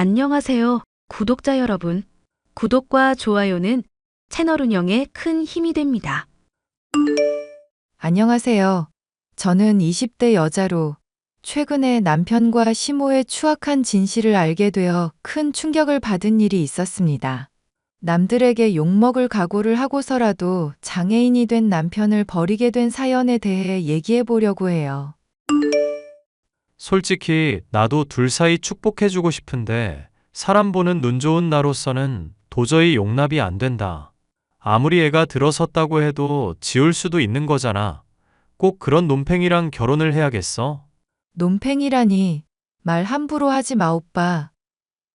안녕하세요, 구독자 여러분. 구독과 좋아요는 채널 운영에 큰 힘이 됩니다. 안녕하세요. 저는 20대 여자로 최근에 남편과 시모의 추악한 진실을 알게 되어 큰 충격을 받은 일이 있었습니다. 남들에게 욕먹을 각오를 하고서라도 장애인이 된 남편을 버리게 된 사연에 대해 얘기해 보려고 해요. 솔직히 나도 둘 사이 축복해주고 싶은데 사람 보는 눈 좋은 나로서는 도저히 용납이 안 된다. 아무리 애가 들어섰다고 해도 지울 수도 있는 거잖아. 꼭 그런 논팽이랑 결혼을 해야겠어? 논팽이라니 말 함부로 하지 마 오빠.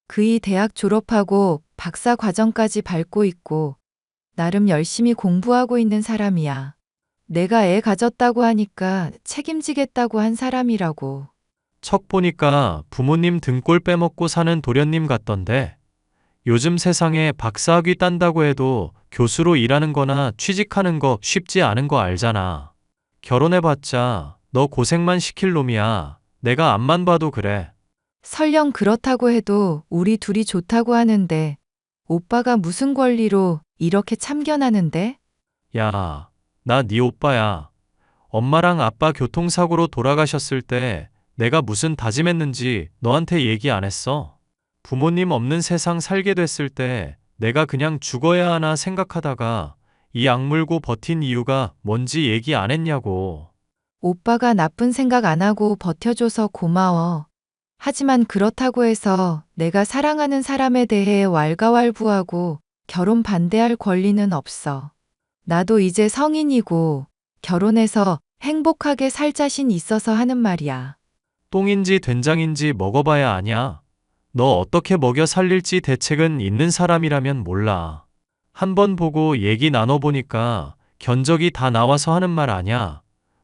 그이 대학 졸업하고 박사 과정까지 밟고 있고 나름 열심히 공부하고 있는 사람이야. 내가 애 가졌다고 하니까 책임지겠다고 한 사람이라고. 척 보니까 부모님 등골 빼먹고 사는 도련님 같던데 요즘 세상에 박사학위 딴다고 해도 교수로 일하는 거나 취직하는 거 쉽지 않은 거 알잖아. 결혼해봤자 너 고생만 시킬 놈이야. 내가 앞만 봐도 그래. 설령 그렇다고 해도 우리 둘이 좋다고 하는데 오빠가 무슨 권리로 이렇게 참견하는데? 야, 나 네 오빠야. 엄마랑 아빠 교통사고로 돌아가셨을 때 내가 무슨 다짐했는지 너한테 얘기 안 했어? 부모님 없는 세상 살게 됐을 때 내가 그냥 죽어야 하나 생각하다가 이 악물고 버틴 이유가 뭔지 얘기 안 했냐고. 오빠가 나쁜 생각 안 하고 버텨줘서 고마워. 하지만 그렇다고 해서 내가 사랑하는 사람에 대해 왈가왈부하고 결혼 반대할 권리는 없어. 나도 이제 성인이고 결혼해서 행복하게 살 자신 있어서 하는 말이야. 똥인지 된장인지 먹어봐야 아냐. 너 어떻게 먹여 살릴지 대책은 있는 사람이라면 몰라. 한번 보고 얘기 나눠보니까 견적이 다 나와서 하는 말 아냐.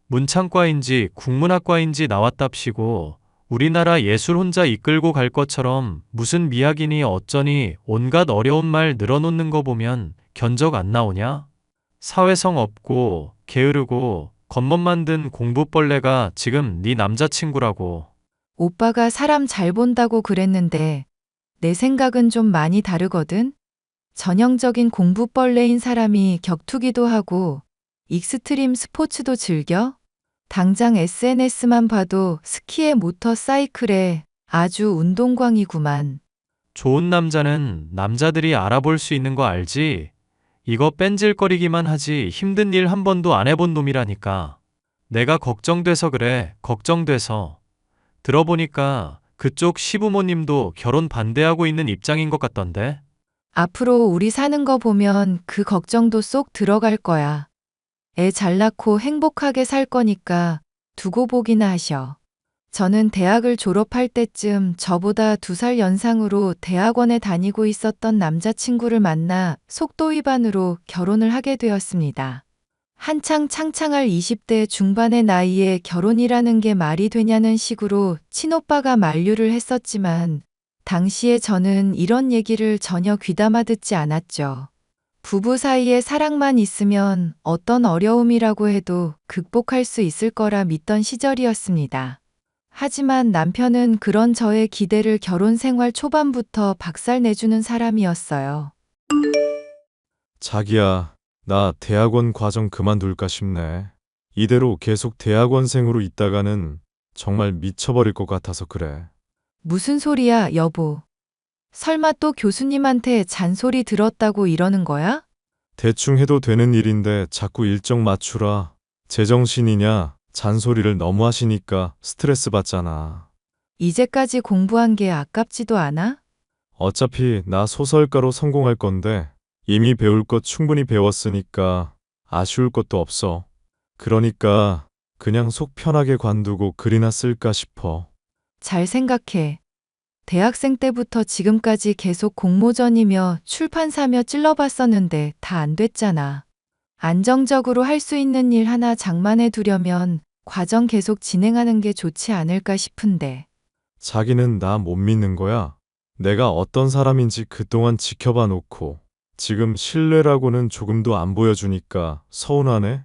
문창과인지 국문학과인지 나왔답시고 우리나라 예술 혼자 이끌고 갈 것처럼 무슨 미학이니 어쩌니 온갖 어려운 말 늘어놓는 거 보면 견적 안 나오냐? 사회성 없고 게으르고 겉멋 만든 공부벌레가 지금 네 남자친구라고. 오빠가 사람 잘 본다고 그랬는데 내 생각은 좀 많이 다르거든? 전형적인 공부벌레인 사람이 격투기도 하고 익스트림 스포츠도 즐겨? 당장 SNS만 봐도 스키에 모터사이클에 아주 운동광이구만. 좋은 남자는 남자들이 알아볼 수 있는 거 알지? 이거 뺀질거리기만 하지 힘든 일 한 번도 안 해본 놈이라니까. 내가 걱정돼서 그래, 걱정돼서. 들어보니까 그쪽 시부모님도 결혼 반대하고 있는 입장인 것 같던데? 앞으로 우리 사는 거 보면 그 걱정도 쏙 들어갈 거야. 애 잘 낳고 행복하게 살 거니까 두고 보기나 하셔. 저는 대학을 졸업할 때쯤 저보다 2살 연상으로 대학원에 다니고 있었던 남자친구를 만나 속도 위반으로 결혼을 하게 되었습니다. 한창 창창할 20대 중반의 나이에 결혼이라는 게 말이 되냐는 식으로 친오빠가 만류를 했었지만 당시에 저는 이런 얘기를 전혀 귀담아 듣지 않았죠. 부부 사이에 사랑만 있으면 어떤 어려움이라고 해도 극복할 수 있을 거라 믿던 시절이었습니다. 하지만 남편은 그런 저의 기대를 결혼 생활 초반부터 박살내주는 사람이었어요. 자기야, 나 대학원 과정 그만둘까 싶네. 이대로 계속 대학원생으로 있다가는 정말 미쳐버릴 것 같아서 그래. 무슨 소리야, 여보. 설마 또 교수님한테 잔소리 들었다고 이러는 거야? 대충 해도 되는 일인데 자꾸 일정 맞추라. 제정신이냐? 잔소리를 너무 하시니까 스트레스 받잖아. 이제까지 공부한 게 아깝지도 않아? 어차피 나 소설가로 성공할 건데 이미 배울 것 충분히 배웠으니까 아쉬울 것도 없어. 그러니까 그냥 속 편하게 관두고 글이나 쓸까 싶어. 잘 생각해. 대학생 때부터 지금까지 계속 공모전이며 출판사며 찔러봤었는데 다 안 됐잖아. 안정적으로 할 수 있는 일 하나 장만해 두려면 과정 계속 진행하는 게 좋지 않을까 싶은데. 자기는 나 못 믿는 거야? 내가 어떤 사람인지 그동안 지켜봐 놓고 지금 신뢰라고는 조금도 안 보여주니까 서운하네?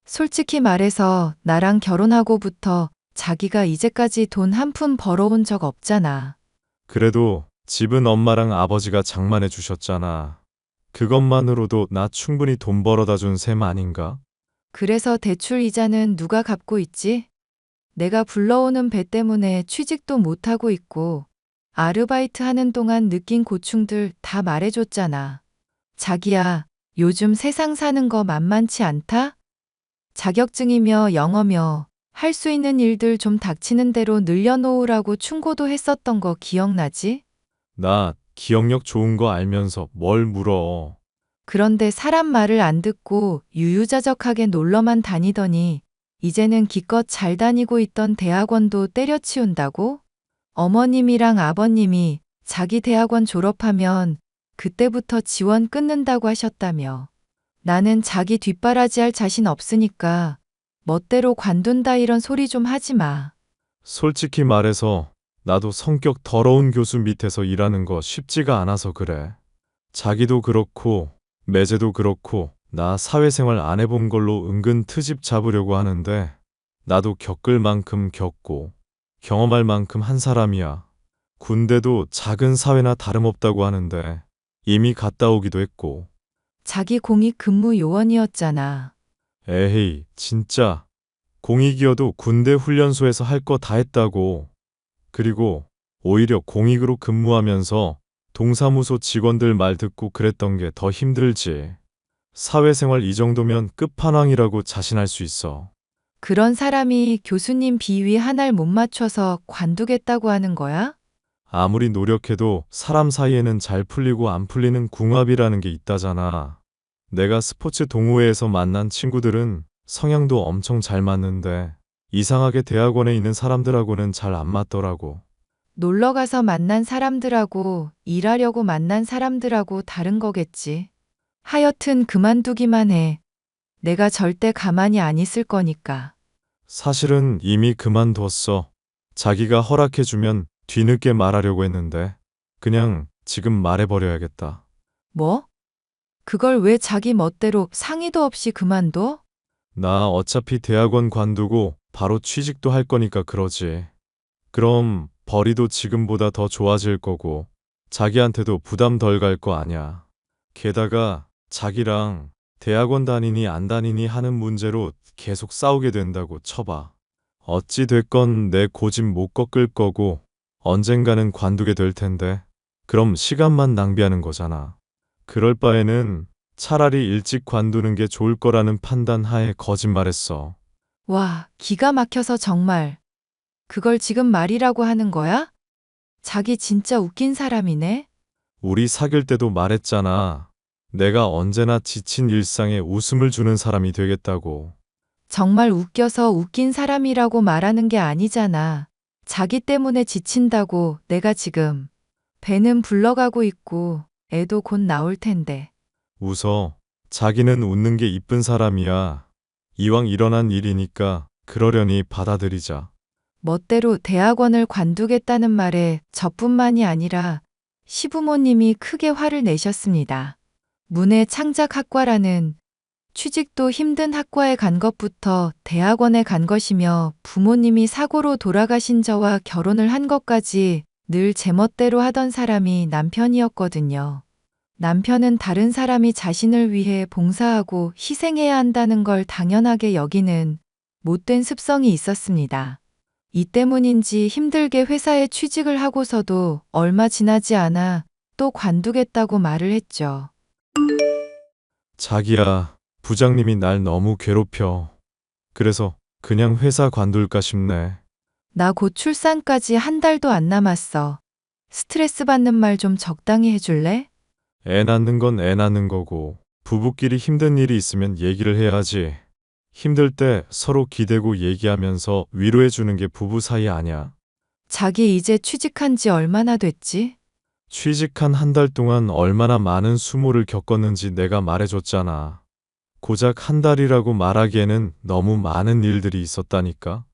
솔직히 말해서 나랑 결혼하고부터 자기가 이제까지 돈 한 푼 벌어온 적 없잖아. 그래도 집은 엄마랑 아버지가 장만해 주셨잖아. 그것만으로도 나 충분히 돈 벌어다 준 셈 아닌가? 그래서 대출 이자는 누가 갚고 있지? 내가 불러오는 배 때문에 취직도 못하고 있고, 아르바이트 하는 동안 느낀 고충들 다 말해줬잖아. 자기야, 요즘 세상 사는 거 만만치 않다? 자격증이며 영어며 할 수 있는 일들 좀 닥치는 대로 늘려놓으라고 충고도 했었던 거 기억나지? 나 기억력 좋은 거 알면서 뭘 물어. 그런데 사람 말을 안 듣고 유유자적하게 놀러만 다니더니 이제는 기껏 잘 다니고 있던 대학원도 때려치운다고? 어머님이랑 아버님이 자기 대학원 졸업하면 그때부터 지원 끊는다고 하셨다며. 나는 자기 뒷바라지할 자신 없으니까 멋대로 관둔다 이런 소리 좀 하지 마. 솔직히 말해서 나도 성격 더러운 교수 밑에서 일하는 거 쉽지가 않아서 그래. 자기도 그렇고 매제도 그렇고 나 사회생활 안 해본 걸로 은근 트집 잡으려고 하는데 나도 겪을 만큼 겪고 경험할 만큼 한 사람이야. 군대도 작은 사회나 다름없다고 하는데 이미 갔다 오기도 했고. 자기 공익 근무 요원이었잖아. 에헤이, 진짜. 공익이어도 군대 훈련소에서 할 거 다 했다고. 그리고 오히려 공익으로 근무하면서 동사무소 직원들 말 듣고 그랬던 게 더 힘들지. 사회생활 이 정도면 끝판왕이라고 자신할 수 있어. 그런 사람이 교수님 비위 하나를 못 맞춰서 관두겠다고 하는 거야? 아무리 노력해도 사람 사이에는 잘 풀리고 안 풀리는 궁합이라는 게 있다잖아. 내가 스포츠 동호회에서 만난 친구들은 성향도 엄청 잘 맞는데 이상하게 대학원에 있는 사람들하고는 잘 안 맞더라고. 놀러 가서 만난 사람들하고 일하려고 만난 사람들하고 다른 거겠지. 하여튼 그만두기만 해. 내가 절대 가만히 안 있을 거니까. 사실은 이미 그만뒀어. 자기가 허락해주면 뒤늦게 말하려고 했는데 그냥 지금 말해버려야겠다. 뭐? 그걸 왜 자기 멋대로 상의도 없이 그만둬? 나 어차피 대학원 관두고 바로 취직도 할 거니까 그러지. 그럼 벌이도 지금보다 더 좋아질 거고 자기한테도 부담 덜 갈 거 아냐. 게다가 자기랑 대학원 다니니 안 다니니 하는 문제로 계속 싸우게 된다고 쳐봐. 어찌 됐건 내 고집 못 꺾을 거고 언젠가는 관두게 될 텐데 그럼 시간만 낭비하는 거잖아. 그럴 바에는 차라리 일찍 관두는 게 좋을 거라는 판단 하에 거짓말했어. 와, 기가 막혀서 정말. 그걸 지금 말이라고 하는 거야? 자기 진짜 웃긴 사람이네? 우리 사귈 때도 말했잖아. 내가 언제나 지친 일상에 웃음을 주는 사람이 되겠다고. 정말 웃겨서 웃긴 사람이라고 말하는 게 아니잖아. 자기 때문에 지친다고 내가 지금. 배는 불러가고 있고 애도 곧 나올 텐데. 웃어. 자기는 웃는 게 이쁜 사람이야. 이왕 일어난 일이니까 그러려니 받아들이자. 멋대로 대학원을 관두겠다는 말에 저뿐만이 아니라 시부모님이 크게 화를 내셨습니다. 문해 창작학과라는 취직도 힘든 학과에 간 것부터 대학원에 간 것이며 부모님이 사고로 돌아가신 저와 결혼을 한 것까지 늘 제멋대로 하던 사람이 남편이었거든요. 남편은 다른 사람이 자신을 위해 봉사하고 희생해야 한다는 걸 당연하게 여기는 못된 습성이 있었습니다. 이 때문인지 힘들게 회사에 취직을 하고서도 얼마 지나지 않아 또 관두겠다고 말을 했죠. 자기야, 부장님이 날 너무 괴롭혀. 그래서 그냥 회사 관둘까 싶네. 나 곧 출산까지 한 달도 안 남았어. 스트레스 받는 말 좀 적당히 해줄래? 애 낳는 건 애 낳는 거고 부부끼리 힘든 일이 있으면 얘기를 해야지. 힘들 때 서로 기대고 얘기하면서 위로해 주는 게 부부 사이 아냐. 자기 이제 취직한 지 얼마나 됐지? 취직한 한 달 동안 얼마나 많은 수모를 겪었는지 내가 말해줬잖아. 고작 한 달이라고 말하기에는 너무 많은 일들이 있었다니까.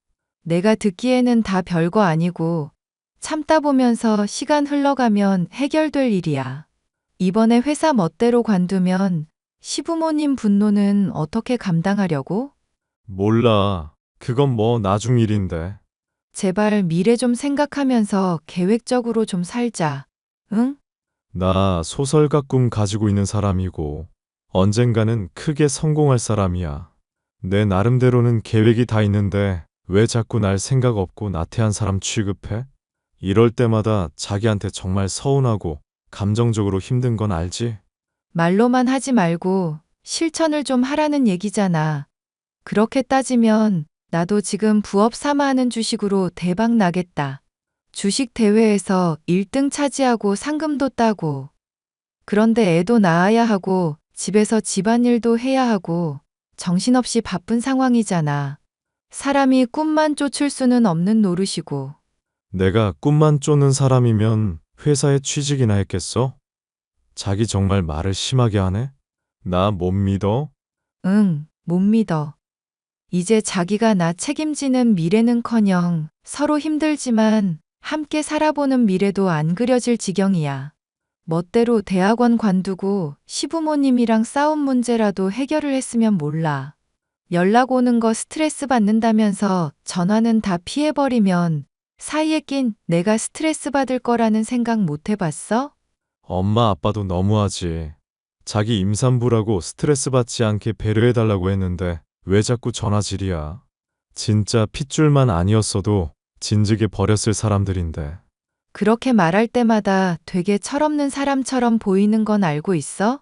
내가 듣기에는 다 별거 아니고 참다 보면서 시간 흘러가면 해결될 일이야. 이번에 회사 멋대로 관두면 시부모님 분노는 어떻게 감당하려고? 몰라. 그건 뭐 나중 일인데. 제발 미래 좀 생각하면서 계획적으로 좀 살자. 응? 나 소설가 꿈 가지고 있는 사람이고 언젠가는 크게 성공할 사람이야. 내 나름대로는 계획이 다 있는데 왜 자꾸 날 생각 없고 나태한 사람 취급해? 이럴 때마다 자기한테 정말 서운하고 감정적으로 힘든 건 알지? 말로만 하지 말고 실천을 좀 하라는 얘기잖아. 그렇게 따지면 나도 지금 부업 삼아 하는 주식으로 대박 나겠다. 주식 대회에서 1등 차지하고 상금도 따고. 그런데 애도 낳아야 하고 집에서 집안일도 해야 하고 정신없이 바쁜 상황이잖아. 사람이 꿈만 쫓을 수는 없는 노릇이고. 내가 꿈만 쫓는 사람이면 회사에 취직이나 했겠어? 자기 정말 말을 심하게 하네? 나 못 믿어? 응, 못 믿어. 이제 자기가 나 책임지는 미래는커녕 서로 힘들지만 함께 살아보는 미래도 안 그려질 지경이야. 멋대로 대학원 관두고 시부모님이랑 싸운 문제라도 해결을 했으면 몰라. 연락 오는 거 스트레스 받는다면서 전화는 다 피해버리면 사이에 낀 내가 스트레스 받을 거라는 생각 못 해봤어? 엄마 아빠도 너무하지. 자기 임산부라고 스트레스 받지 않게 배려해달라고 했는데 왜 자꾸 전화질이야. 진짜 핏줄만 아니었어도 진즉에 버렸을 사람들인데. 그렇게 말할 때마다 되게 철없는 사람처럼 보이는 건 알고 있어?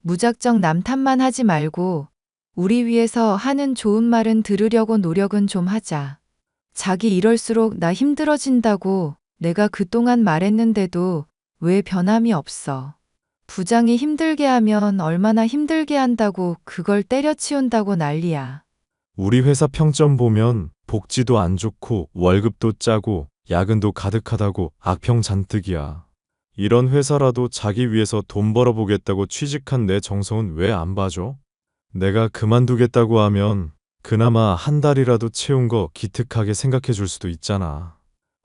무작정 남 탓만 하지 말고 우리 위해서 하는 좋은 말은 들으려고 노력은 좀 하자. 자기 이럴수록 나 힘들어진다고 내가 그동안 말했는데도 왜 변함이 없어. 부장이 힘들게 하면 얼마나 힘들게 한다고 그걸 때려치운다고 난리야. 우리 회사 평점 보면 복지도 안 좋고 월급도 짜고 야근도 가득하다고 악평 잔뜩이야. 이런 회사라도 자기 위해서 돈 벌어보겠다고 취직한 내 정성은 왜 안 봐줘? 내가 그만두겠다고 하면 그나마 한 달이라도 채운 거 기특하게 생각해 줄 수도 있잖아.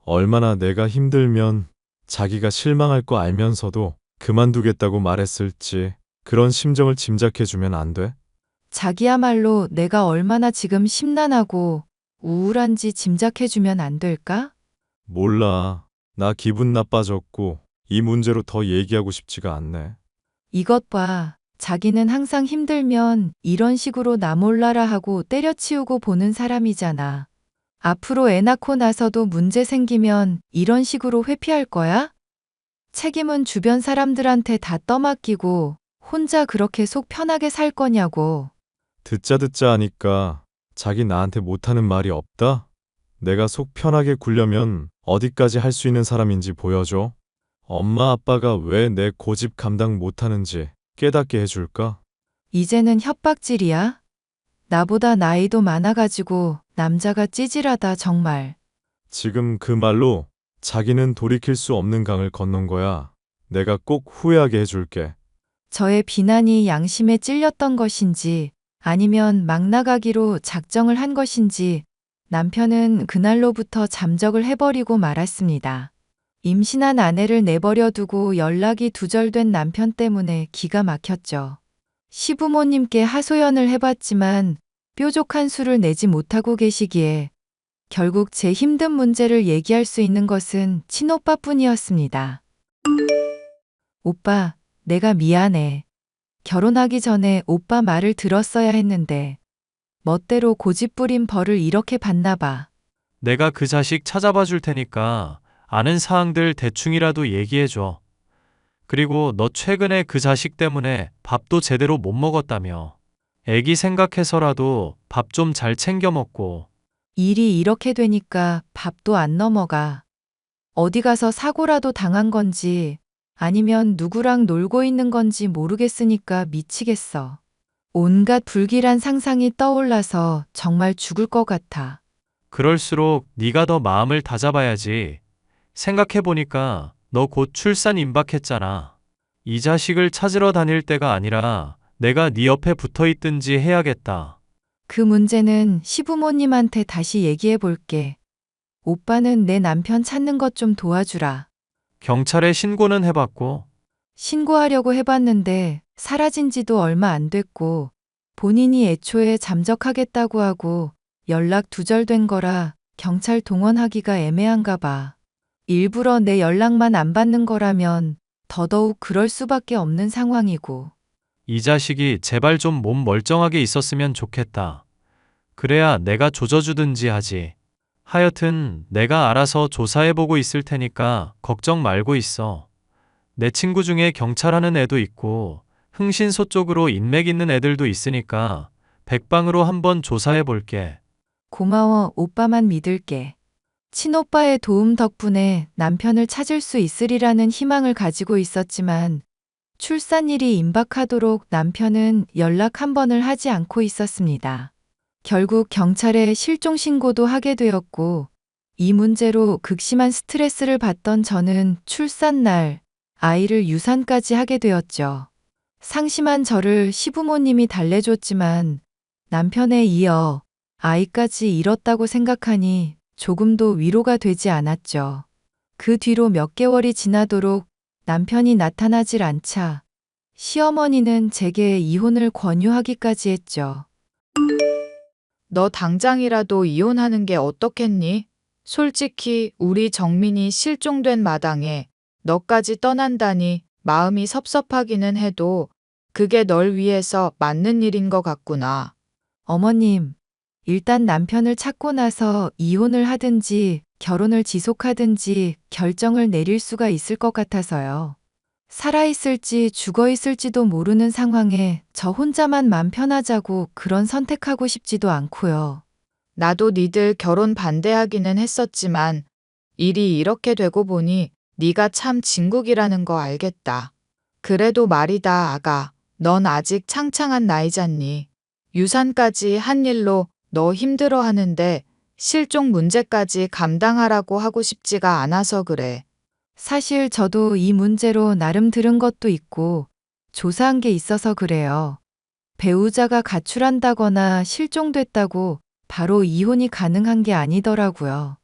얼마나 내가 힘들면 자기가 실망할 거 알면서도 그만두겠다고 말했을지 그런 심정을 짐작해 주면 안 돼? 자기야말로 내가 얼마나 지금 심란하고 우울한지 짐작해주면 안 될까? 몰라. 나 기분 나빠졌고 이 문제로 더 얘기하고 싶지가 않네. 이것 봐. 자기는 항상 힘들면 이런 식으로 나 몰라라 하고 때려치우고 보는 사람이잖아. 앞으로 애 낳고 나서도 문제 생기면 이런 식으로 회피할 거야? 책임은 주변 사람들한테 다 떠맡기고 혼자 그렇게 속 편하게 살 거냐고. 듣자 하니까 자기 나한테 못하는 말이 없다? 내가 속 편하게 굴려면 어디까지 할 수 있는 사람인지 보여줘. 엄마 아빠가 왜 내 고집 감당 못하는지 깨닫게 해줄까? 이제는 협박질이야? 나보다 나이도 많아가지고 남자가 찌질하다 정말. 지금 그 말로 자기는 돌이킬 수 없는 강을 건넌 거야. 내가 꼭 후회하게 해줄게. 저의 비난이 양심에 찔렸던 것인지 아니면 막 나가기로 작정을 한 것인지 남편은 그날로부터 잠적을 해버리고 말았습니다. 임신한 아내를 내버려 두고 연락이 두절된 남편 때문에 기가 막혔죠. 시부모님께 하소연을 해봤지만 뾰족한 수를 내지 못하고 계시기에 결국 제 힘든 문제를 얘기할 수 있는 것은 친오빠뿐이었습니다. 오빠, 내가 미안해. 결혼하기 전에 오빠 말을 들었어야 했는데 멋대로 고집부린 벌을 이렇게 받나 봐. 내가 그 자식 찾아봐 줄 테니까 아는 사항들 대충이라도 얘기해 줘. 그리고 너 최근에 그 자식 때문에 밥도 제대로 못 먹었다며. 애기 생각해서라도 밥 좀 잘 챙겨 먹고. 일이 이렇게 되니까 밥도 안 넘어가. 어디 가서 사고라도 당한 건지 아니면 누구랑 놀고 있는 건지 모르겠으니까 미치겠어. 온갖 불길한 상상이 떠올라서 정말 죽을 것 같아. 그럴수록 네가 더 마음을 다잡아야지. 생각해보니까 너 곧 출산 임박했잖아. 이 자식을 찾으러 다닐 때가 아니라 내가 네 옆에 붙어 있든지 해야겠다. 그 문제는 시부모님한테 다시 얘기해 볼게. 오빠는 내 남편 찾는 것 좀 도와주라. 경찰에 신고는 해봤고. 신고하려고 해봤는데 사라진 지도 얼마 안 됐고 본인이 애초에 잠적하겠다고 하고 연락 두절된 거라 경찰 동원하기가 애매한가 봐. 일부러 내 연락만 안 받는 거라면 더더욱 그럴 수밖에 없는 상황이고. 이 자식이 제발 좀 몸 멀쩡하게 있었으면 좋겠다. 그래야 내가 조져주든지 하지. 하여튼 내가 알아서 조사해보고 있을 테니까 걱정 말고 있어. 내 친구 중에 경찰 하는 애도 있고 흥신소 쪽으로 인맥 있는 애들도 있으니까 백방으로 한번 조사해볼게. 고마워, 오빠만 믿을게. 친오빠의 도움 덕분에 남편을 찾을 수 있으리라는 희망을 가지고 있었지만 출산일이 임박하도록 남편은 연락 한 번을 하지 않고 있었습니다. 결국 경찰에 실종 신고도 하게 되었고 이 문제로 극심한 스트레스를 받던 저는 출산날 아이를 유산까지 하게 되었죠. 상심한 저를 시부모님이 달래줬지만 남편에 이어 아이까지 잃었다고 생각하니 조금도 위로가 되지 않았죠. 그 뒤로 몇 개월이 지나도록 남편이 나타나질 않자 시어머니는 제게 이혼을 권유하기까지 했죠. 너 당장이라도 이혼하는 게 어떻겠니? 솔직히 우리 정민이 실종된 마당에 너까지 떠난다니 마음이 섭섭하기는 해도 그게 널 위해서 맞는 일인 것 같구나. 어머님, 일단 남편을 찾고 나서 이혼을 하든지 결혼을 지속하든지 결정을 내릴 수가 있을 것 같아서요. 살아있을지 죽어있을지도 모르는 상황에 저 혼자만 맘 편하자고 그런 선택하고 싶지도 않고요. 나도 니들 결혼 반대하기는 했었지만 일이 이렇게 되고 보니 네가 참 진국이라는 거 알겠다. 그래도 말이다, 아가. 넌 아직 창창한 나이잖니. 유산까지 한 일로 너 힘들어 하는데 실종 문제까지 감당하라고 하고 싶지가 않아서 그래. 사실 저도 이 문제로 나름 들은 것도 있고 조사한 게 있어서 그래요. 배우자가 가출한다거나 실종됐다고 바로 이혼이 가능한 게 아니더라고요.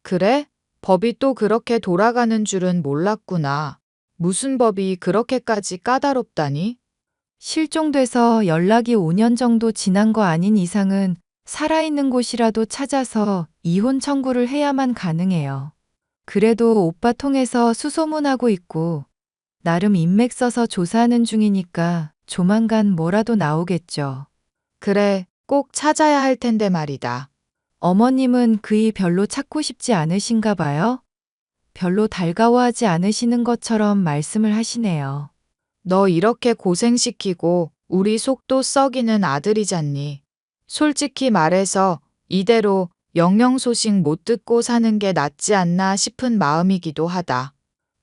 그래? 법이 또 그렇게 돌아가는 줄은 몰랐구나. 무슨 법이 그렇게까지 까다롭다니? 실종돼서 연락이 5년 정도 지난 거 아닌 이상은 살아있는 곳이라도 찾아서 이혼 청구를 해야만 가능해요. 그래도 오빠 통해서 수소문하고 있고 나름 인맥 써서 조사하는 중이니까 조만간 뭐라도 나오겠죠. 그래, 꼭 찾아야 할 텐데 말이다. 어머님은 그이 별로 찾고 싶지 않으신가 봐요? 별로 달가워하지 않으시는 것처럼 말씀을 하시네요. 너 이렇게 고생시키고 우리 속도 썩이는 아들이잖니. 솔직히 말해서 이대로 영영 소식 못 듣고 사는 게 낫지 않나 싶은 마음이기도 하다.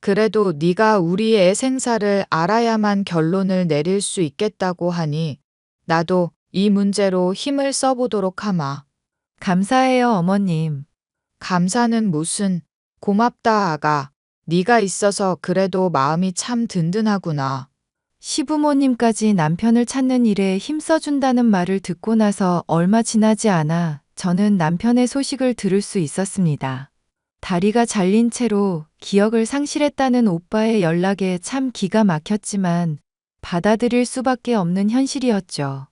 그래도 네가 우리 애 생사를 알아야만 결론을 내릴 수 있겠다고 하니 나도 이 문제로 힘을 써보도록 하마. 감사해요, 어머님. 감사는 무슨, 고맙다 아가. 네가 있어서 그래도 마음이 참 든든하구나. 시부모님까지 남편을 찾는 일에 힘써준다는 말을 듣고 나서 얼마 지나지 않아 저는 남편의 소식을 들을 수 있었습니다. 다리가 잘린 채로 기억을 상실했다는 오빠의 연락에 참 기가 막혔지만 받아들일 수밖에 없는 현실이었죠.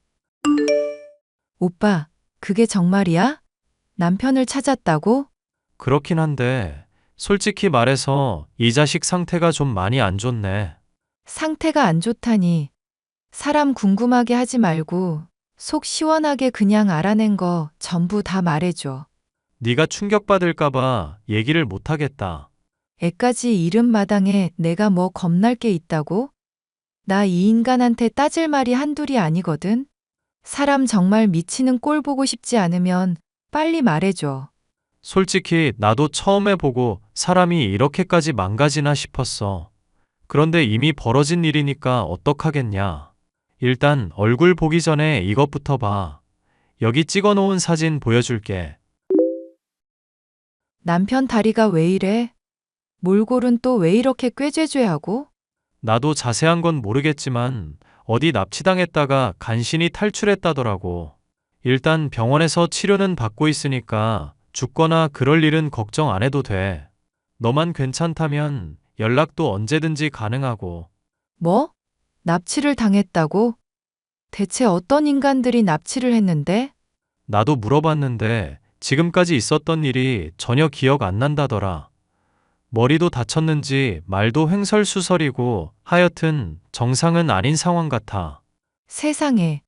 오빠, 그게 정말이야? 남편을 찾았다고? 그렇긴 한데 솔직히 말해서 이 자식 상태가 좀 많이 안 좋네. 상태가 안 좋다니. 사람 궁금하게 하지 말고 속 시원하게 그냥 알아낸 거 전부 다 말해줘. 네가 충격받을까봐 얘기를 못하겠다. 애까지 잃은 마당에 내가 뭐 겁날 게 있다고? 나 이 인간한테 따질 말이 한둘이 아니거든? 사람 정말 미치는 꼴 보고 싶지 않으면 빨리 말해줘. 솔직히 나도 처음에 보고 사람이 이렇게까지 망가지나 싶었어. 그런데 이미 벌어진 일이니까 어떡하겠냐. 일단 얼굴 보기 전에 이것부터 봐. 여기 찍어놓은 사진 보여줄게. 남편 다리가 왜 이래? 몰골은 또 왜 이렇게 꾀죄죄하고? 나도 자세한 건 모르겠지만 어디 납치당했다가 간신히 탈출했다더라고. 일단 병원에서 치료는 받고 있으니까 죽거나 그럴 일은 걱정 안 해도 돼. 너만 괜찮다면 연락도 언제든지 가능하고. 뭐? 납치를 당했다고? 대체 어떤 인간들이 납치를 했는데? 나도 물어봤는데 지금까지 있었던 일이 전혀 기억 안 난다더라. 머리도 다쳤는지 말도 횡설수설이고 하여튼 정상은 아닌 상황 같아. 세상에.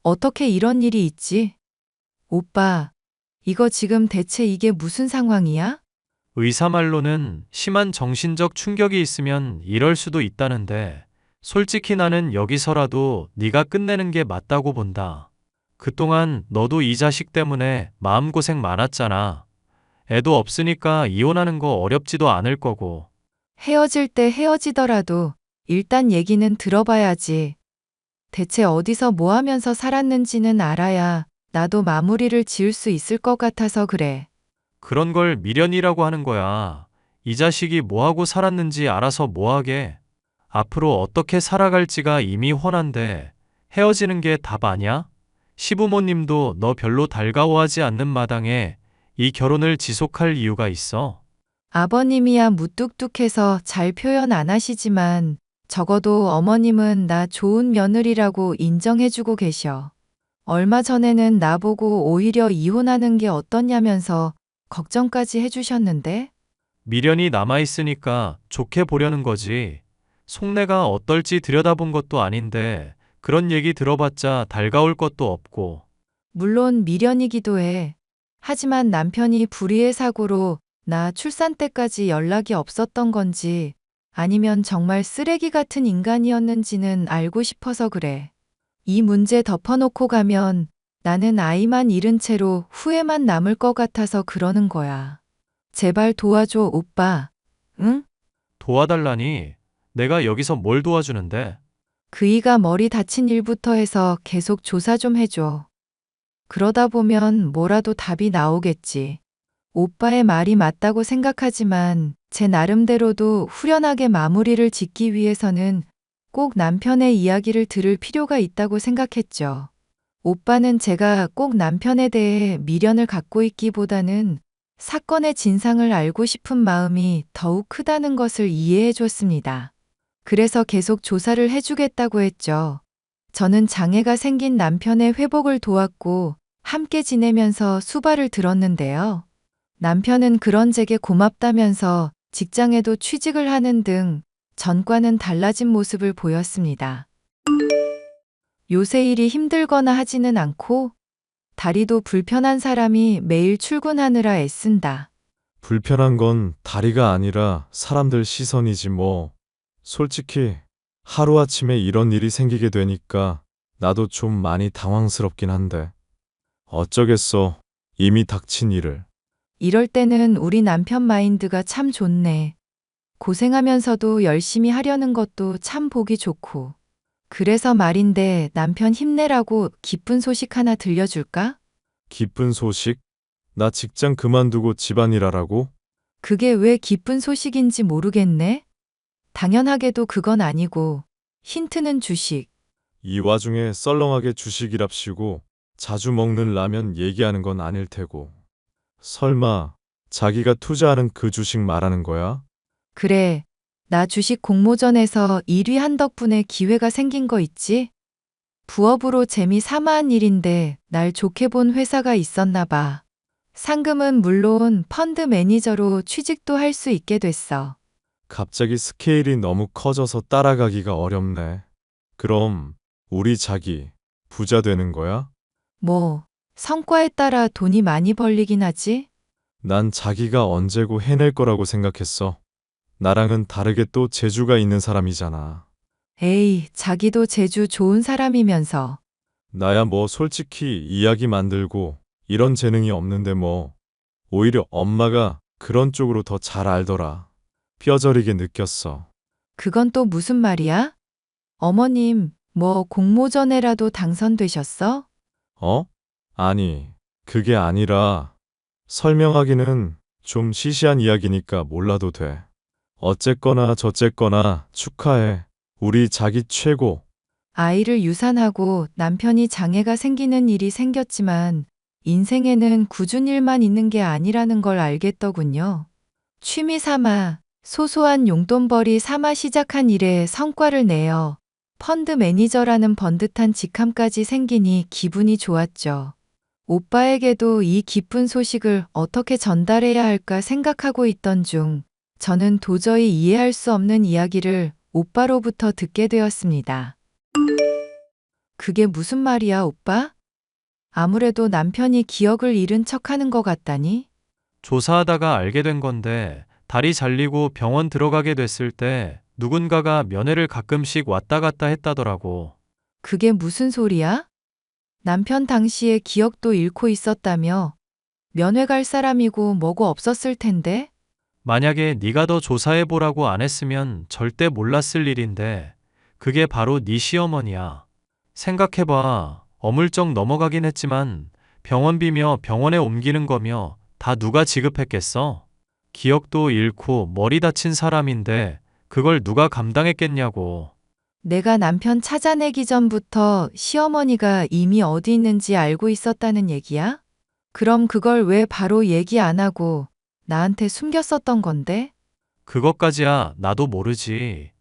어떻게 이런 일이 있지? 오빠, 이거 지금 대체 이게 무슨 상황이야? 의사 말로는 심한 정신적 충격이 있으면 이럴 수도 있다는데 솔직히 나는 여기서라도 네가 끝내는 게 맞다고 본다. 그동안 너도 이 자식 때문에 마음고생 많았잖아. 애도 없으니까 이혼하는 거 어렵지도 않을 거고. 헤어질 때 헤어지더라도 일단 얘기는 들어봐야지. 대체 어디서 뭐 하면서 살았는지는 알아야 나도 마무리를 지을 수 있을 것 같아서 그래. 그런 걸 미련이라고 하는 거야. 이 자식이 뭐하고 살았는지 알아서 뭐하게. 앞으로 어떻게 살아갈지가 이미 훤한데 헤어지는 게 답 아냐? 시부모님도 너 별로 달가워하지 않는 마당에 이 결혼을 지속할 이유가 있어? 아버님이야 무뚝뚝해서 잘 표현 안 하시지만 적어도 어머님은 나 좋은 며느리라고 인정해주고 계셔. 얼마 전에는 나보고 오히려 이혼하는 게 어떠냐면서 걱정까지 해주셨는데? 미련이 남아있으니까 좋게 보려는 거지. 속내가 어떨지 들여다본 것도 아닌데 그런 얘기 들어봤자 달가울 것도 없고. 물론 미련이기도 해. 하지만 남편이 불의의 사고로 나 출산 때까지 연락이 없었던 건지 아니면 정말 쓰레기 같은 인간이었는지는 알고 싶어서 그래. 이 문제 덮어놓고 가면 나는 아이만 잃은 채로 후회만 남을 것 같아서 그러는 거야. 제발 도와줘, 오빠. 응? 도와달라니? 내가 여기서 뭘 도와주는데? 그이가 머리 다친 일부터 해서 계속 조사 좀 해줘. 그러다 보면 뭐라도 답이 나오겠지. 오빠의 말이 맞다고 생각하지만 제 나름대로도 후련하게 마무리를 짓기 위해서는 꼭 남편의 이야기를 들을 필요가 있다고 생각했죠. 오빠는 제가 꼭 남편에 대해 미련을 갖고 있기보다는 사건의 진상을 알고 싶은 마음이 더욱 크다는 것을 이해해 줬습니다. 그래서 계속 조사를 해주겠다고 했죠. 저는 장애가 생긴 남편의 회복을 도왔고 함께 지내면서 수발을 들었는데요. 남편은 그런 제게 고맙다면서 직장에도 취직을 하는 등 전과는 달라진 모습을 보였습니다. 요새 일이 힘들거나 하지는 않고 다리도 불편한 사람이 매일 출근하느라 애쓴다. 불편한 건 다리가 아니라 사람들 시선이지 뭐. 솔직히 하루아침에 이런 일이 생기게 되니까 나도 좀 많이 당황스럽긴 한데. 어쩌겠어. 이미 닥친 일을. 이럴 때는 우리 남편 마인드가 참 좋네. 고생하면서도 열심히 하려는 것도 참 보기 좋고. 그래서 말인데 남편 힘내라고 기쁜 소식 하나 들려줄까? 기쁜 소식? 나 직장 그만두고 집안일 하라고? 그게 왜 기쁜 소식인지 모르겠네? 당연하게도 그건 아니고 힌트는 주식. 이 와중에 썰렁하게 주식이랍시고 자주 먹는 라면 얘기하는 건 아닐 테고. 설마 자기가 투자하는 그 주식 말하는 거야? 그래, 나 주식 공모전에서 1위 한 덕분에 기회가 생긴 거 있지? 부업으로 재미 삼아한 일인데 날 좋게 본 회사가 있었나 봐. 상금은 물론 펀드 매니저로 취직도 할 수 있게 됐어. 갑자기 스케일이 너무 커져서 따라가기가 어렵네. 그럼 우리 자기 부자 되는 거야? 뭐, 성과에 따라 돈이 많이 벌리긴 하지? 난 자기가 언제고 해낼 거라고 생각했어. 나랑은 다르게 또 재주가 있는 사람이잖아. 에이, 자기도 재주 좋은 사람이면서. 나야 뭐 솔직히 이야기 만들고 이런 재능이 없는데 뭐. 오히려 엄마가 그런 쪽으로 더 잘 알더라. 뼈저리게 느꼈어. 그건 또 무슨 말이야? 어머님, 뭐 공모전에라도 당선되셨어? 어? 아니, 그게 아니라 설명하기는 좀 시시한 이야기니까 몰라도 돼. 어쨌거나 저쨌거나 축하해. 우리 자기 최고. 아이를 유산하고 남편이 장애가 생기는 일이 생겼지만 인생에는 꾸준 일만 있는 게 아니라는 걸 알겠더군요. 취미 삼아 소소한 용돈벌이 삼아 시작한 일에 성과를 내어 펀드 매니저라는 번듯한 직함까지 생기니 기분이 좋았죠. 오빠에게도 이 기쁜 소식을 어떻게 전달해야 할까 생각하고 있던 중 저는 도저히 이해할 수 없는 이야기를 오빠로부터 듣게 되었습니다. 그게 무슨 말이야, 오빠? 아무래도 남편이 기억을 잃은 척 하는 것 같다니? 조사하다가 알게 된 건데 다리 잘리고 병원 들어가게 됐을 때 누군가가 면회를 가끔씩 왔다 갔다 했다더라고. 그게 무슨 소리야? 남편 당시에 기억도 잃고 있었다며 면회 갈 사람이고 뭐고 없었을 텐데? 만약에 네가 더 조사해보라고 안 했으면 절대 몰랐을 일인데 그게 바로 네 시어머니야. 생각해봐. 어물쩍 넘어가긴 했지만 병원비며 병원에 옮기는 거며 다 누가 지급했겠어? 기억도 잃고 머리 다친 사람인데 그걸 누가 감당했겠냐고. 내가 남편 찾아내기 전부터 시어머니가 이미 어디 있는지 알고 있었다는 얘기야? 그럼 그걸 왜 바로 얘기 안 하고 나한테 숨겼었던 건데? 그것까지야 나도 모르지.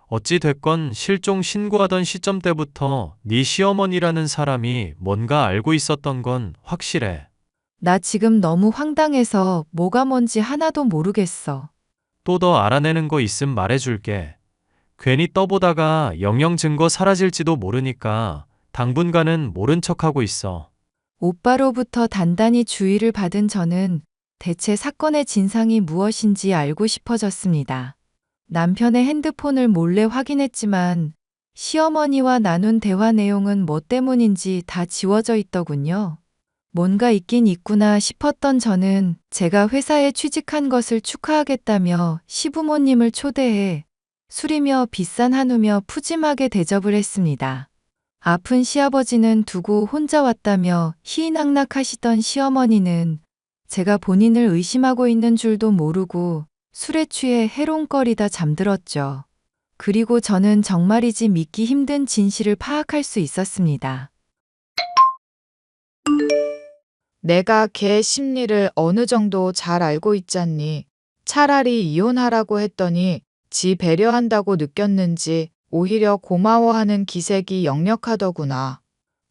어찌 됐건 실종 신고하던 시점 때부터 네 시어머니라는 사람이 뭔가 알고 있었던 건 확실해. 나 지금 너무 황당해서 뭐가 뭔지 하나도 모르겠어. 또 더 알아내는 거 있음 말해줄게. 괜히 떠보다가 영영 증거 사라질지도 모르니까 당분간은 모른 척하고 있어. 오빠로부터 단단히 주의를 받은 저는 대체 사건의 진상이 무엇인지 알고 싶어졌습니다. 남편의 핸드폰을 몰래 확인했지만 시어머니와 나눈 대화 내용은 뭐 때문인지 다 지워져 있더군요. 뭔가 있긴 있구나 싶었던 저는 제가 회사에 취직한 것을 축하하겠다며 시부모님을 초대해 술이며 비싼 한우며 푸짐하게 대접을 했습니다. 아픈 시아버지는 두고 혼자 왔다며 희희낙낙하시던 시어머니는 제가 본인을 의심하고 있는 줄도 모르고 술에 취해 해롱거리다 잠들었죠. 그리고 저는 정말이지 믿기 힘든 진실을 파악할 수 있었습니다. 내가 걔 심리를 어느 정도 잘 알고 있잖니. 차라리 이혼하라고 했더니 지 배려한다고 느꼈는지 오히려 고마워하는 기색이 역력하더구나.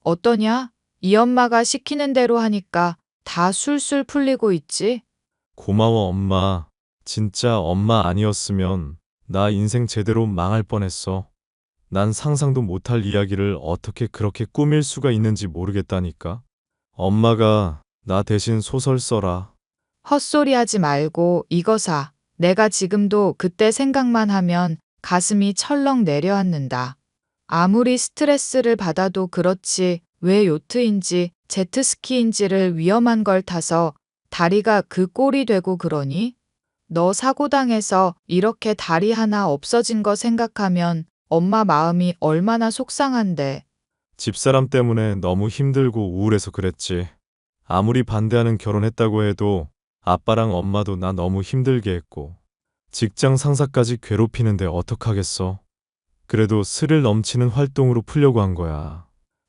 어떠냐? 이 엄마가 시키는 대로 하니까 다 술술 풀리고 있지? 고마워, 엄마. 진짜 엄마 아니었으면 나 인생 제대로 망할 뻔했어. 난 상상도 못할 이야기를 어떻게 그렇게 꾸밀 수가 있는지 모르겠다니까. 엄마가 나 대신 소설 써라. 헛소리 하지 말고 이거 사. 내가 지금도 그때 생각만 하면 가슴이 철렁 내려앉는다. 아무리 스트레스를 받아도 그렇지 왜 요트인지 제트스키인지를 위험한 걸 타서 다리가 그 꼴이 되고 그러니? 너 사고당해서 이렇게 다리 하나 없어진 거 생각하면 엄마 마음이 얼마나 속상한데. 집사람 때문에 너무 힘들고 우울해서 그랬지. 아무리 반대하는 결혼했다고 해도 아빠랑 엄마도 나 너무 힘들게 했고 직장 상사까지 괴롭히는데 어떡하겠어. 그래도 스릴 넘치는 활동으로 풀려고 한 거야.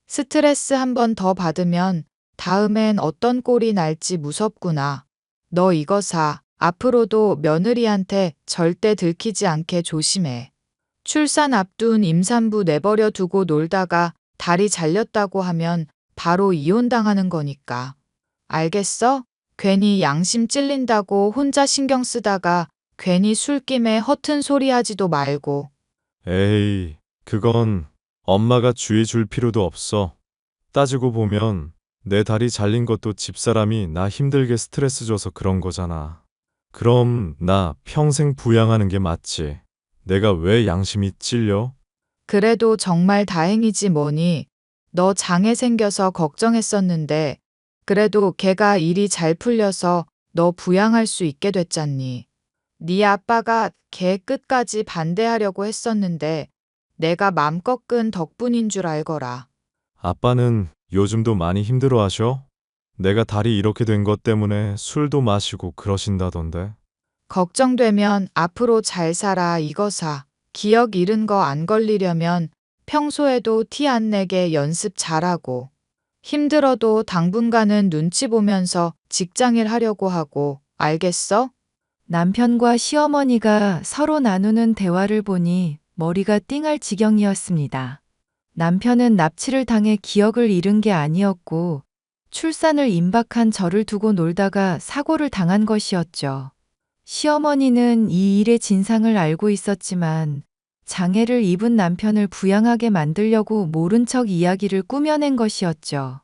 스트레스 한 번 더 받으면 다음엔 어떤 꼴이 날지 무섭구나. 너 이거 사. 앞으로도 며느리한테 절대 들키지 않게 조심해. 출산 앞둔 임산부 내버려 두고 놀다가 다리 잘렸다고 하면 바로 이혼당하는 거니까. 알겠어? 괜히 양심 찔린다고 혼자 신경 쓰다가 괜히 술김에 허튼 소리 하지도 말고. 에이, 그건 엄마가 주의 줄 필요도 없어. 따지고 보면 내 다리 잘린 것도 집사람이 나 힘들게 스트레스 줘서 그런 거잖아. 그럼 나 평생 부양하는 게 맞지. 내가 왜 양심이 찔려? 그래도 정말 다행이지 뭐니. 너 장애 생겨서 걱정했었는데 그래도 걔가 일이 잘 풀려서 너 부양할 수 있게 됐잖니. 네 아빠가 걔 끝까지 반대하려고 했었는데 내가 맘껏 끈 덕분인 줄 알거라. 아빠는 요즘도 많이 힘들어 하셔? 내가 다리 이렇게 된 것 때문에 술도 마시고 그러신다던데. 걱정되면 앞으로 잘 살아 이거 사. 기억 잃은 거 안 걸리려면 평소에도 티 안 내게 연습 잘하고. 힘들어도 당분간은 눈치 보면서 직장일 하려고 하고. 알겠어? 남편과 시어머니가 서로 나누는 대화를 보니 머리가 띵할 지경이었습니다. 남편은 납치를 당해 기억을 잃은 게 아니었고 출산을 임박한 저를 두고 놀다가 사고를 당한 것이었죠. 시어머니는 이 일의 진상을 알고 있었지만 장애를 입은 남편을 부양하게 만들려고 모른 척 이야기를 꾸며낸 것이었죠.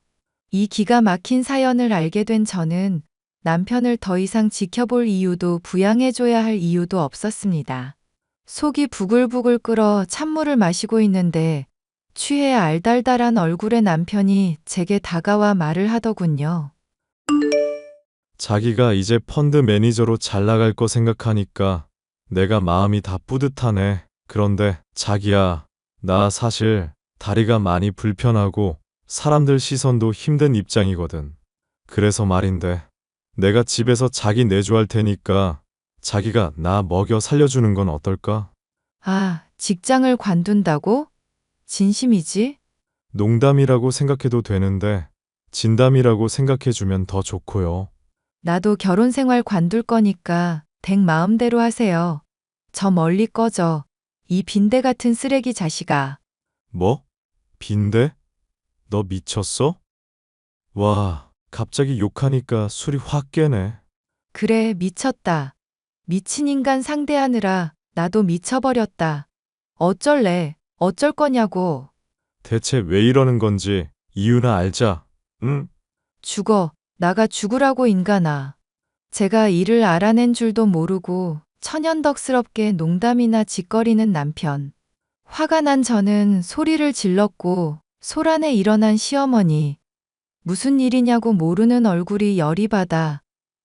이 기가 막힌 사연을 알게 된 저는 남편을 더 이상 지켜볼 이유도 부양해줘야 할 이유도 없었습니다. 속이 부글부글 끓어 찬물을 마시고 있는데 취해 알달달한 얼굴의 남편이 제게 다가와 말을 하더군요. 자기가 이제 펀드 매니저로 잘 나갈 거 생각하니까 내가 마음이 다 뿌듯하네. 그런데 자기야, 나 사실 다리가 많이 불편하고 사람들 시선도 힘든 입장이거든. 그래서 말인데 내가 집에서 자기 내조할 테니까 자기가 나 먹여 살려주는 건 어떨까? 아, 직장을 관둔다고? 진심이지? 농담이라고 생각해도 되는데 진담이라고 생각해주면 더 좋고요. 나도 결혼 생활 관둘 거니까 댁 마음대로 하세요. 저 멀리 꺼져. 이 빈대 같은 쓰레기 자식아. 뭐? 빈대? 너 미쳤어? 와, 갑자기 욕하니까 술이 확 깨네. 그래, 미쳤다. 미친 인간 상대하느라 나도 미쳐버렸다. 어쩔래? 어쩔 거냐고. 대체 왜 이러는 건지 이유나 알자. 응? 죽어. 나가 죽으라고 인간아. 제가 이를 알아낸 줄도 모르고 천연덕스럽게 농담이나 짓거리는 남편. 화가 난 저는 소리를 질렀고 소란에 일어난 시어머니. 무슨 일이냐고 모르는 얼굴이 열이 받아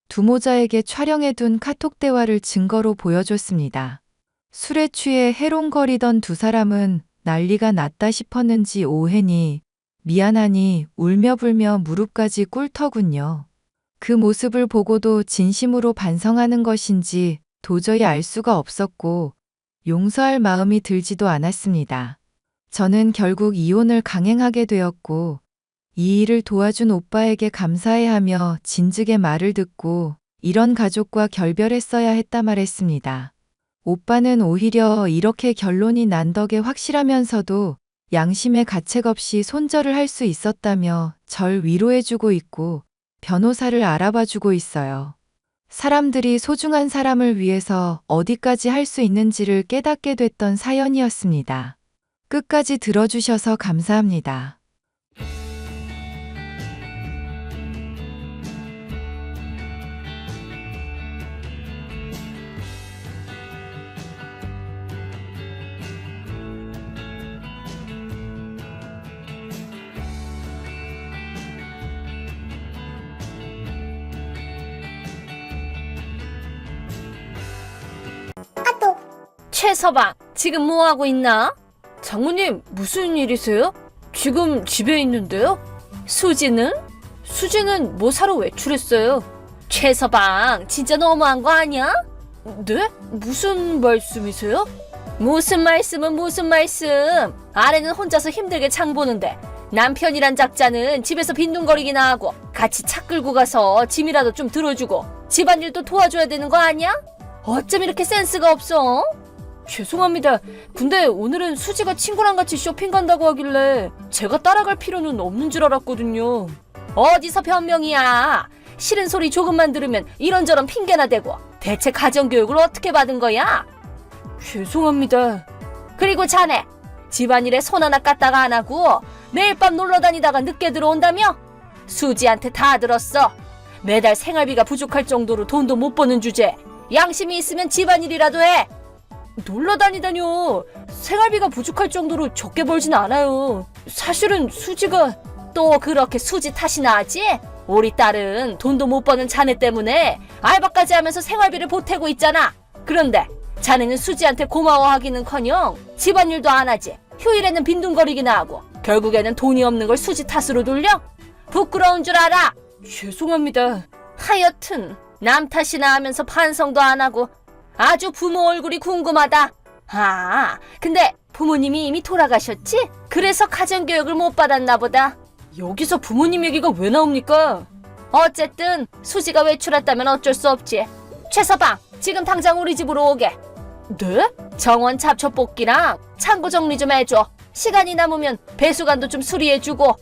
두모자에게 촬영해둔 카톡 대화를 증거로 보여줬습니다. 술에 취해 해롱거리던 두 사람은 난리가 났다 싶었는지 오해니, 미안하니 울며 불며 무릎까지 꿇더군요. 그 모습을 보고도 진심으로 반성하는 것인지 도저히 알 수가 없었고 용서할 마음이 들지도 않았습니다. 저는 결국 이혼을 강행하게 되었고 이 일을 도와준 오빠에게 감사해 하며 진즉의 말을 듣고 이런 가족과 결별했어야 했다 말했습니다. 오빠는 오히려 이렇게 결론이 난 덕에 확실하면서도 양심의 가책 없이 손절을 할 수 있었다며 절 위로해주고 있고 변호사를 알아봐주고 있어요. 사람들이 소중한 사람을 위해서 어디까지 할 수 있는지를 깨닫게 됐던 사연이었습니다. 끝까지 들어주셔서 감사합니다. 최서방, 지금 뭐 하고 있나? 장모님, 무슨 일이세요? 지금 집에 있는데요? 수지는? 수지는 뭐 사러 외출했어요. 최서방, 진짜 너무한 거 아니야? 네? 무슨 말씀이세요? 무슨 말씀은 무슨 말씀. 아내는 혼자서 힘들게 장 보는데 남편이란 작자는 집에서 빈둥거리기나 하고 같이 차 끌고 가서 짐이라도 좀 들어주고 집안일도 도와줘야 되는 거 아니야? 어쩜 이렇게 센스가 없어? 죄송합니다. 근데 오늘은 수지가 친구랑 같이 쇼핑 간다고 하길래 제가 따라갈 필요는 없는 줄 알았거든요. 어디서 변명이야. 싫은 소리 조금만 들으면 이런저런 핑계나 대고 대체 가정교육을 어떻게 받은 거야? 죄송합니다. 그리고 자네 집안일에 손 하나 까다가 안 하고 매일 밤 놀러 다니다가 늦게 들어온다며? 수지한테 다 들었어. 매달 생활비가 부족할 정도로 돈도 못 버는 주제. 양심이 있으면 집안일이라도 해. 놀러 다니다뇨. 생활비가 부족할 정도로 적게 벌진 않아요. 사실은 수지가... 또 그렇게 수지 탓이나 하지? 우리 딸은 돈도 못 버는 자네 때문에 알바까지 하면서 생활비를 보태고 있잖아. 그런데 자네는 수지한테 고마워하기는커녕 집안일도 안 하지. 휴일에는 빈둥거리기나 하고 결국에는 돈이 없는 걸 수지 탓으로 돌려? 부끄러운 줄 알아. 죄송합니다. 하여튼 남 탓이나 하면서 반성도 안 하고 아주 부모 얼굴이 궁금하다. 아, 근데 부모님이 이미 돌아가셨지? 그래서 가정교육을 못 받았나 보다. 여기서 부모님 얘기가 왜 나옵니까? 어쨌든 수지가 외출했다면 어쩔 수 없지. 최서방, 지금 당장 우리 집으로 오게. 네? 정원 잡초 뽑기랑 창고 정리 좀 해줘. 시간이 남으면 배수관도 좀 수리해주고.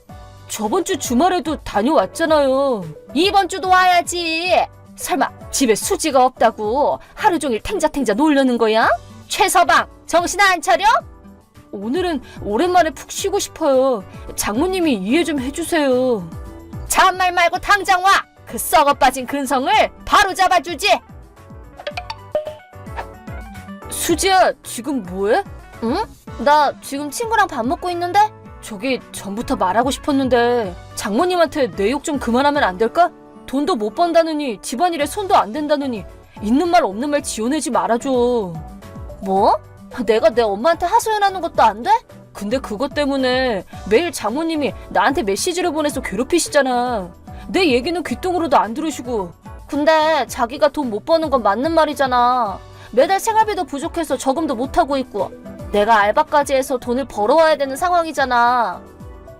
저번 주 주말에도 다녀왔잖아요. 이번 주도 와야지. 설마 집에 수지가 없다고 하루 종일 탱자탱자 놀려는 거야? 최서방, 정신 안 차려? 오늘은 오랜만에 푹 쉬고 싶어요. 장모님이 이해 좀 해주세요. 잔말 말고 당장 와! 그 썩어 빠진 근성을 바로 잡아주지! 수지야, 지금 뭐해? 응? 나 지금 친구랑 밥 먹고 있는데? 저기 전부터 말하고 싶었는데 장모님한테 내 욕 좀 그만하면 안 될까? 돈도 못 번다느니 집안일에 손도 안 댄다느니 있는 말 없는 말 지어내지 말아줘. 뭐? 내가 내 엄마한테 하소연하는 것도 안 돼? 근데 그것 때문에 매일 장모님이 나한테 메시지를 보내서 괴롭히시잖아. 내 얘기는 귓등으로도 안 들으시고. 근데 자기가 돈 못 버는 건 맞는 말이잖아. 매달 생활비도 부족해서 저금도 못하고 있고 내가 알바까지 해서 돈을 벌어와야 되는 상황이잖아.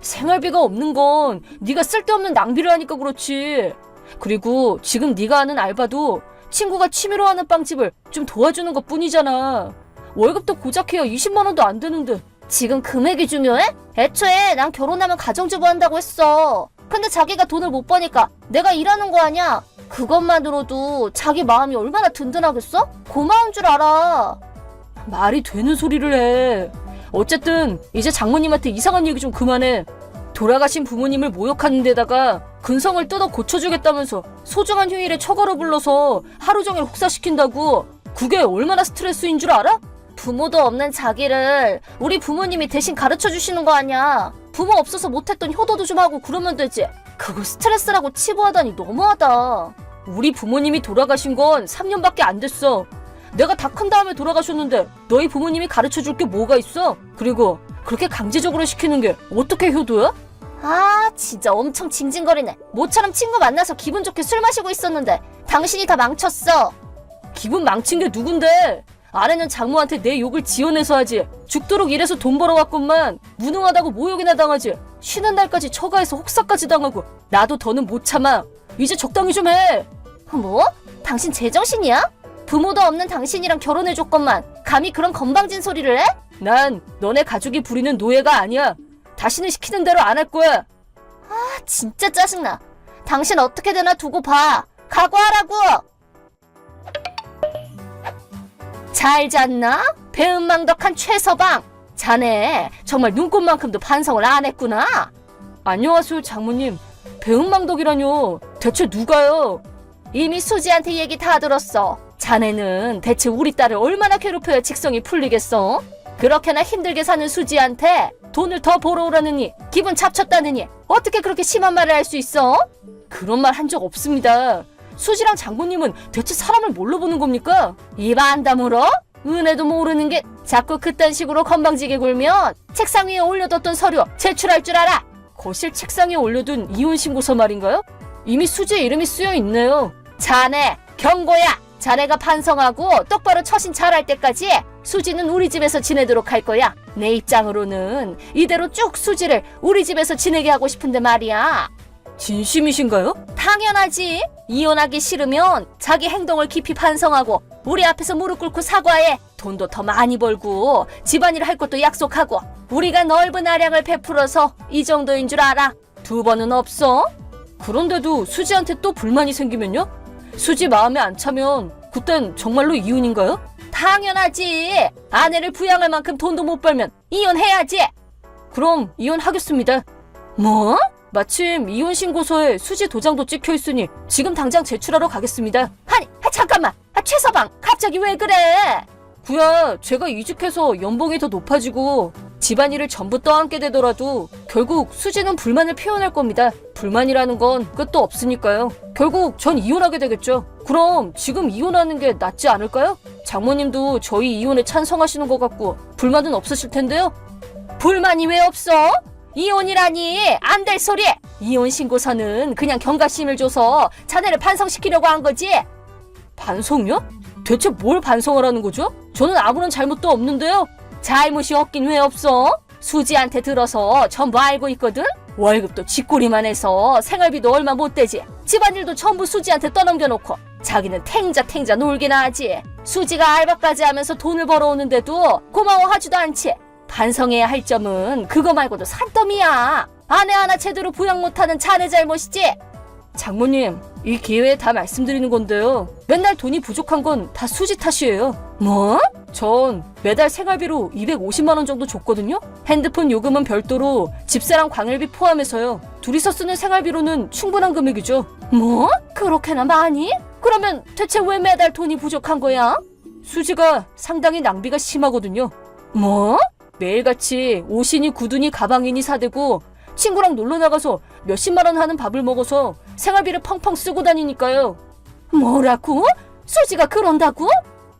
생활비가 없는 건 네가 쓸데없는 낭비를 하니까 그렇지. 그리고 지금 네가 하는 알바도 친구가 취미로 하는 빵집을 좀 도와주는 것 뿐이잖아. 월급도 고작해야 20만 원도 안 되는데. 지금 금액이 중요해? 애초에 난 결혼하면 가정주부 한다고 했어. 근데 자기가 돈을 못 버니까 내가 일하는 거 아니야. 그것만으로도 자기 마음이 얼마나 든든하겠어? 고마운 줄 알아. 말이 되는 소리를 해. 어쨌든 이제 장모님한테 이상한 얘기 좀 그만해. 돌아가신 부모님을 모욕하는 데다가 근성을 뜯어 고쳐주겠다면서 소중한 휴일에 처가로 불러서 하루 종일 혹사시킨다고. 그게 얼마나 스트레스인 줄 알아? 부모도 없는 자기를 우리 부모님이 대신 가르쳐주시는 거 아니야. 부모 없어서 못했던 효도도 좀 하고 그러면 되지. 그걸 스트레스라고 치부하다니 너무하다. 우리 부모님이 돌아가신 건 3년밖에 안 됐어. 내가 다 큰 다음에 돌아가셨는데 너희 부모님이 가르쳐줄 게 뭐가 있어? 그리고 그렇게 강제적으로 시키는 게 어떻게 효도야? 아, 진짜 엄청 징징거리네. 모처럼 친구 만나서 기분 좋게 술 마시고 있었는데 당신이 다 망쳤어. 기분 망친 게 누군데? 아내는 장모한테 내 욕을 지어내서 하지. 죽도록 일해서 돈 벌어왔건만 무능하다고 모욕이나 당하지. 쉬는 날까지 처가에서 혹사까지 당하고. 나도 더는 못 참아. 이제 적당히 좀 해. 뭐? 당신 제정신이야? 부모도 없는 당신이랑 결혼해줬건만 감히 그런 건방진 소리를 해? 난 너네 가족이 부리는 노예가 아니야. 다시는 시키는 대로 안 할 거야. 아, 진짜 짜증나. 당신 어떻게 되나 두고 봐. 각오하라고. 잘 잤나? 배은망덕한 최서방. 자네 정말 눈꽃만큼도 반성을 안 했구나. 안녕하세요, 장모님. 배은망덕이라뇨. 대체 누가요? 이미 수지한테 얘기 다 들었어. 자네는 대체 우리 딸을 얼마나 괴롭혀야 직성이 풀리겠어? 그렇게나 힘들게 사는 수지한테 돈을 더 벌어오라느니 기분 잡쳤다느니 어떻게 그렇게 심한 말을 할 수 있어? 그런 말 한 적 없습니다. 수지랑 장모님은 대체 사람을 뭘로 보는 겁니까? 입 안 다물어? 은혜도 모르는 게 자꾸 그딴 식으로 건방지게 굴면 책상 위에 올려뒀던 서류 제출할 줄 알아. 거실 책상에 올려둔 이혼신고서 말인가요? 이미 수지의 이름이 쓰여 있네요. 자네 경고야. 자네가 반성하고 똑바로 처신 잘할 때까지 수지는 우리 집에서 지내도록 할 거야. 내 입장으로는 이대로 쭉 수지를 우리 집에서 지내게 하고 싶은데 말이야. 진심이신가요? 당연하지. 이혼하기 싫으면 자기 행동을 깊이 반성하고 우리 앞에서 무릎 꿇고 사과해. 돈도 더 많이 벌고 집안일 할 것도 약속하고 우리가 넓은 아량을 베풀어서 이 정도인 줄 알아. 2번은 없어. 그런데도 수지한테 또 불만이 생기면요? 수지 마음에 안 차면 그땐 정말로 이혼인가요? 당연하지. 아내를 부양할 만큼 돈도 못 벌면 이혼해야지. 그럼 이혼하겠습니다. 뭐? 마침 이혼 신고서에 수지 도장도 찍혀 있으니 지금 당장 제출하러 가겠습니다. 아니, 잠깐만. 최서방, 갑자기 왜 그래? 구야, 제가 이직해서 연봉이 더 높아지고 집안일을 전부 떠안게 되더라도 결국 수지는 불만을 표현할 겁니다. 불만이라는 건 끝도 없으니까요. 결국 전 이혼하게 되겠죠. 그럼 지금 이혼하는 게 낫지 않을까요? 장모님도 저희 이혼에 찬성하시는 것 같고 불만은 없으실 텐데요. 불만이 왜 없어? 이혼이라니 안 될 소리. 이혼 신고서는 그냥 경각심을 줘서 자네를 반성시키려고 한 거지. 반성이요? 대체 뭘 반성하라는 거죠? 저는 아무런 잘못도 없는데요. 잘못이 없긴 왜 없어? 수지한테 들어서 전부 알고 있거든? 월급도 쥐꼬리만 해서 생활비도 얼마 못 되지. 집안일도 전부 수지한테 떠넘겨놓고 자기는 탱자 놀기나 하지. 수지가 알바까지 하면서 돈을 벌어오는데도 고마워하지도 않지. 반성해야 할 점은 그거 말고도 산더미야. 아내 하나 제대로 부양 못하는 자네 잘못이지. 장모님, 이 기회에 다 말씀드리는 건데요. 맨날 돈이 부족한 건 다 수지 탓이에요. 뭐? 전 매달 생활비로 250만 원 정도 줬거든요. 핸드폰 요금은 별도로 집세랑 광일비 포함해서요. 둘이서 쓰는 생활비로는 충분한 금액이죠. 뭐? 그렇게나 많이? 그러면 대체 왜 매달 돈이 부족한 거야? 수지가 상당히 낭비가 심하거든요. 뭐? 매일같이 옷이니 구두니 가방이니 사대고 친구랑 놀러 나가서 몇십만 원 하는 밥을 먹어서 생활비를 펑펑 쓰고 다니니까요. 뭐라고? 수지가 그런다고?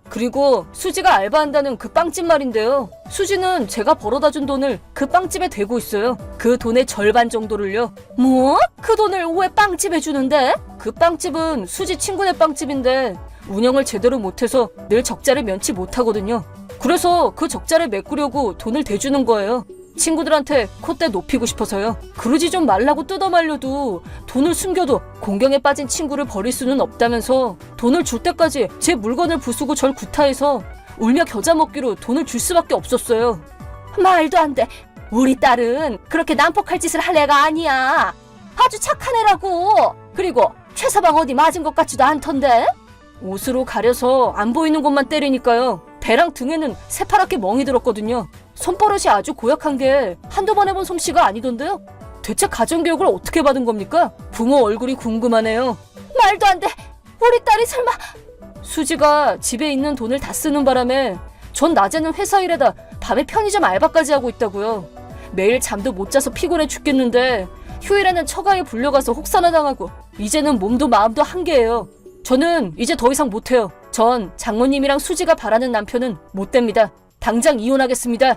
그리고 수지가 알바한다는 그 빵집 말인데요. 수지는 제가 벌어다 준 돈을 그 빵집에 대고 있어요. 그 돈의 절반 정도를요. 뭐? 그 돈을 왜 빵집에 주는데? 그 빵집은 수지 친구네 빵집인데 운영을 제대로 못해서 늘 적자를 면치 못하거든요. 그래서 그 적자를 메꾸려고 돈을 대주는 거예요. 친구들한테 콧대 높이고 싶어서요. 그러지 좀 말라고 뜯어말려도 돈을 숨겨도 공경에 빠진 친구를 버릴 수는 없다면서 돈을 줄 때까지 제 물건을 부수고 절 구타해서 울며 겨자 먹기로 돈을 줄 수밖에 없었어요. 말도 안 돼. 우리 딸은 그렇게 난폭할 짓을 할 애가 아니야. 아주 착한 애라고. 그리고 최서방 어디 맞은 것 같지도 않던데. 옷으로 가려서 안 보이는 곳만 때리니까요. 배랑 등에는 새파랗게 멍이 들었거든요. 손버릇이 아주 고약한 게 한두 번 해본 솜씨가 아니던데요. 대체 가정교육을 어떻게 받은 겁니까? 부모 얼굴이 궁금하네요. 말도 안 돼. 우리 딸이 설마. 수지가 집에 있는 돈을 다 쓰는 바람에 전 낮에는 회사 일에다 밤에 편의점 알바까지 하고 있다고요. 매일 잠도 못 자서 피곤해 죽겠는데 휴일에는 처가에 불려가서 혹사나 당하고 이제는 몸도 마음도 한계예요. 저는 이제 더 이상 못해요. 전 장모님이랑 수지가 바라는 남편은 못 됩니다. 당장 이혼하겠습니다.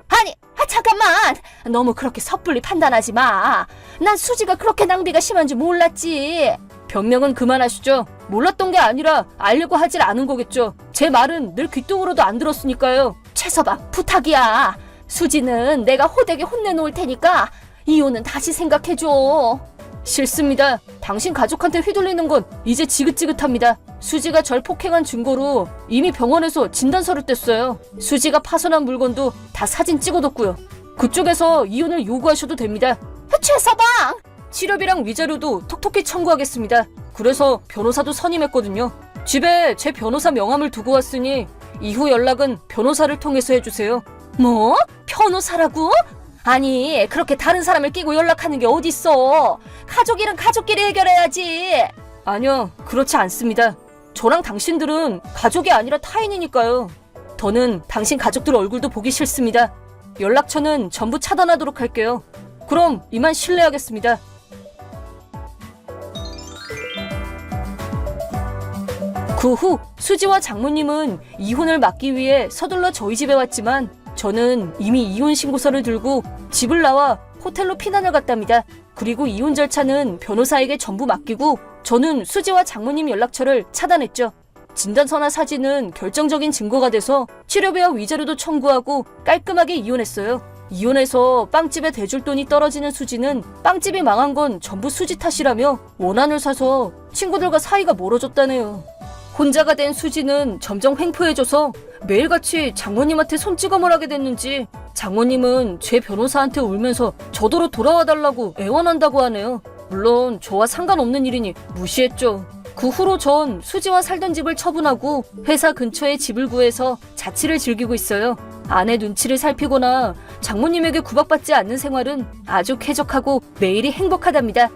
아니, 잠깐만. 너무 그렇게 섣불리 판단하지 마. 난 수지가 그렇게 낭비가 심한 줄 몰랐지. 변명은 그만하시죠. 몰랐던 게 아니라 알려고 하질 않은 거겠죠. 제 말은 늘 귀뚱으로도 안 들었으니까요. 최서방, 부탁이야. 수지는 내가 호되게 혼내놓을 테니까 이혼은 다시 생각해줘. 싫습니다. 당신 가족한테 휘둘리는 건 이제 지긋지긋합니다. 수지가 절 폭행한 증거로 이미 병원에서 진단서를 뗐어요. 수지가 파손한 물건도 다 사진 찍어뒀고요. 그쪽에서 이혼을 요구하셔도 됩니다. 최서방! 치료비랑 위자료도 톡톡히 청구하겠습니다. 그래서 변호사도 선임했거든요. 집에 제 변호사 명함을 두고 왔으니 이후 연락은 변호사를 통해서 해주세요. 뭐? 변호사라고? 아니, 그렇게 다른 사람을 끼고 연락하는 게 어딨어. 가족 일은 가족끼리 해결해야지. 아니요, 그렇지 않습니다. 저랑 당신들은 가족이 아니라 타인이니까요. 더는 당신 가족들 얼굴도 보기 싫습니다. 연락처는 전부 차단하도록 할게요. 그럼 이만 실례하겠습니다. 그 후 수지와 장모님은 이혼을 막기 위해 서둘러 저희 집에 왔지만 저는 이미 이혼 신고서를 들고 집을 나와 호텔로 피난을 갔답니다. 그리고 이혼 절차는 변호사에게 전부 맡기고 저는 수지와 장모님 연락처를 차단했죠. 진단서나 사진은 결정적인 증거가 돼서 치료비와 위자료도 청구하고 깔끔하게 이혼했어요. 이혼해서 빵집에 대줄 돈이 떨어지는 수지는 빵집이 망한 건 전부 수지 탓이라며 원한을 사서 친구들과 사이가 멀어졌다네요. 혼자가 된 수지는 점점 횡포해져서 매일같이 장모님한테 손찌검을 하게 됐는지 장모님은 제 변호사한테 울면서 저더러 돌아와달라고 애원한다고 하네요. 물론 저와 상관없는 일이니 무시했죠. 그 후로 전 수지와 살던 집을 처분하고 회사 근처에 집을 구해서 자취를 즐기고 있어요. 아내 눈치를 살피거나 장모님에게 구박받지 않는 생활은 아주 쾌적하고 매일이 행복하답니다.